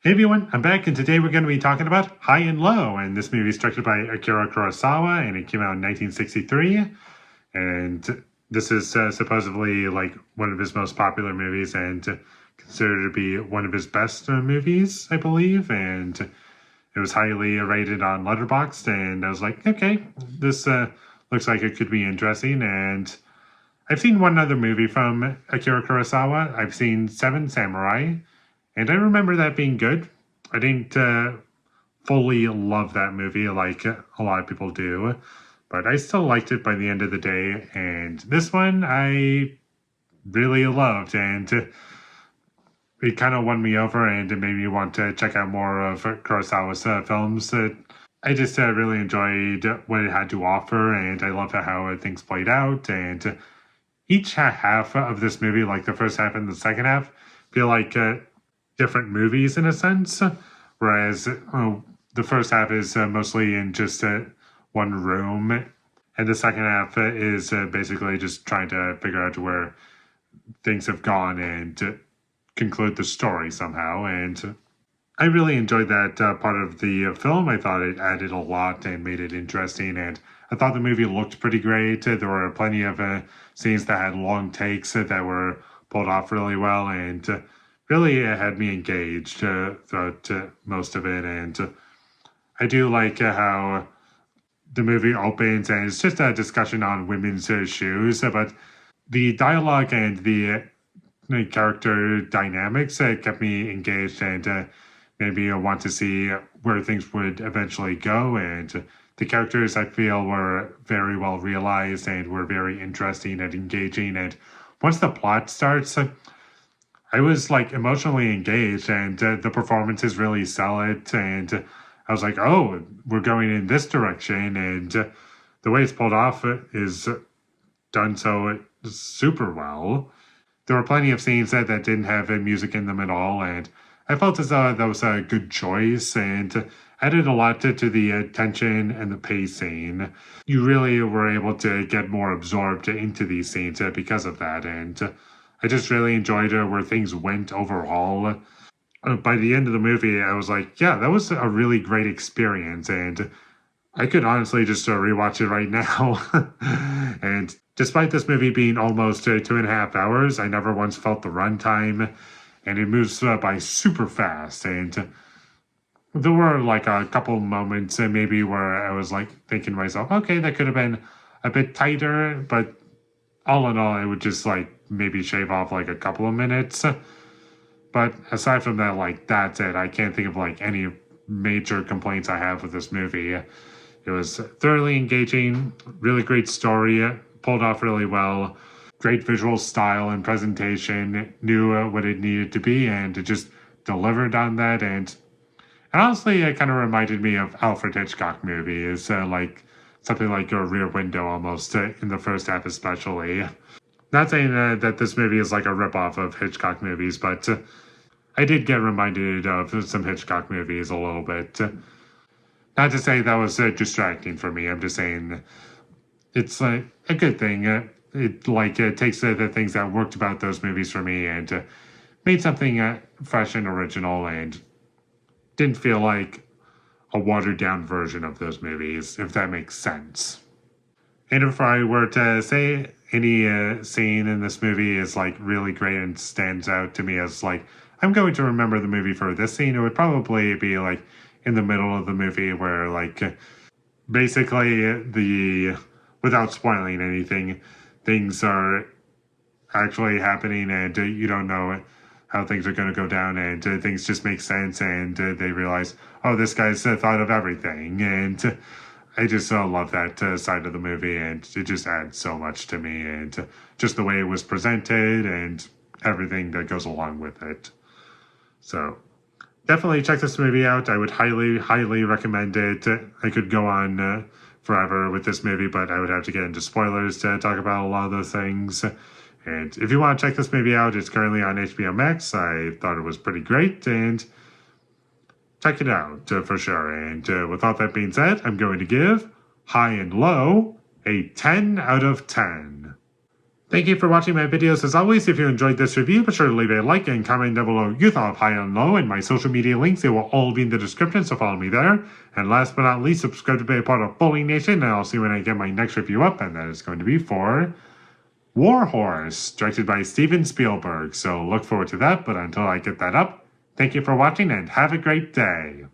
Hey everyone, I'm back, and today we're going to be talking about High and Low, and this movie is directed by Akira Kurosawa, and it came out in 1963, and this is supposedly like one of his most popular movies, and considered to be one of his best movies, I believe, and it was highly rated on Letterboxd, and I was like, okay, this looks like it could be interesting, and I've seen one other movie from Akira Kurosawa. I've seen Seven Samurai, and I remember that being good. I didn't fully love that movie like a lot of people do, but I still liked it by the end of the day. And this one I really loved, and it kind of won me over, and it made me want to check out more of Kurosawa's films. I just really enjoyed what it had to offer, and I love how things played out. And each half of this movie, like the first half and the second half, feel like different movies in a sense, whereas the first half is mostly in just one room, and the second half is basically just trying to figure out where things have gone and conclude the story somehow. And I really enjoyed that part of the film. I thought it added a lot and made it interesting, and I thought the movie looked pretty great. There were plenty of scenes that had long takes that were pulled off really well, and really had me engaged throughout most of it. And I do like how the movie opens, and it's just a discussion on women's shoes, but the dialogue and the character dynamics kept me engaged and made me want to see where things would eventually go. And the characters, I feel, were very well realized and were very interesting and engaging. And once the plot starts, I was like emotionally engaged, and the performances really sell it. And I was like, oh, we're going in this direction. And the way it's pulled off is done so super well. There were plenty of scenes that didn't have music in them at all, and I felt as though that was a good choice and added a lot to the tension and the pacing. You really were able to get more absorbed into these scenes because of that, and I just really enjoyed where things went overall. By the end of the movie, I was like, yeah, that was a really great experience, and I could honestly just rewatch it right now. And despite this movie being almost 2.5 hours, I never once felt the runtime, and it moves by super fast. And there were like a couple moments maybe where I was like thinking to myself, okay, that could have been a bit tighter, but all in all, it would just like maybe shave off like a couple of minutes. But aside from that, like that's it. I can't think of like any major complaints I have with this movie. It was thoroughly engaging, really great story, pulled off really well, great visual style and presentation, knew what it needed to be, and it just delivered on that. And honestly, it kind of reminded me of Alfred Hitchcock movies, like something like a Rear Window almost, in the first half especially. Not saying that this movie is like a ripoff of Hitchcock movies, but I did get reminded of some Hitchcock movies a little bit. Not to say that was distracting for me. I'm just saying it's a good thing. It takes the things that worked about those movies for me and made something fresh and original, and didn't feel like a watered down version of those movies, if that makes sense. And if I were to say any scene in this movie is like really great and stands out to me as like I'm going to remember the movie for this scene, it would probably be like in the middle of the movie where like basically without spoiling anything, things are actually happening, and you don't know how things are going to go down, and things just make sense, and they realize, oh, this guy's thought of everything. And I just love that side of the movie, and it just adds so much to me, and just the way it was presented and everything that goes along with it. So definitely check this movie out. I would highly, highly recommend it. I could go on forever with this movie, but I would have to get into spoilers to talk about a lot of those things. And if you want to check this movie out, it's currently on HBO Max. I thought it was pretty great, and check it out for sure. And with all that being said, I'm going to give High and Low a 10 out of 10. Thank you for watching my videos. As always, if you enjoyed this review, be sure to leave a like and comment down below your thought of High and Low, and my social media links. They will all be in the description, so follow me there. And last but not least, subscribe to be a part of Foley Nation, and I'll see you when I get my next review up, and that is going to be for War Horse, directed by Steven Spielberg. So look forward to that, but until I get that up, thank you for watching and have a great day.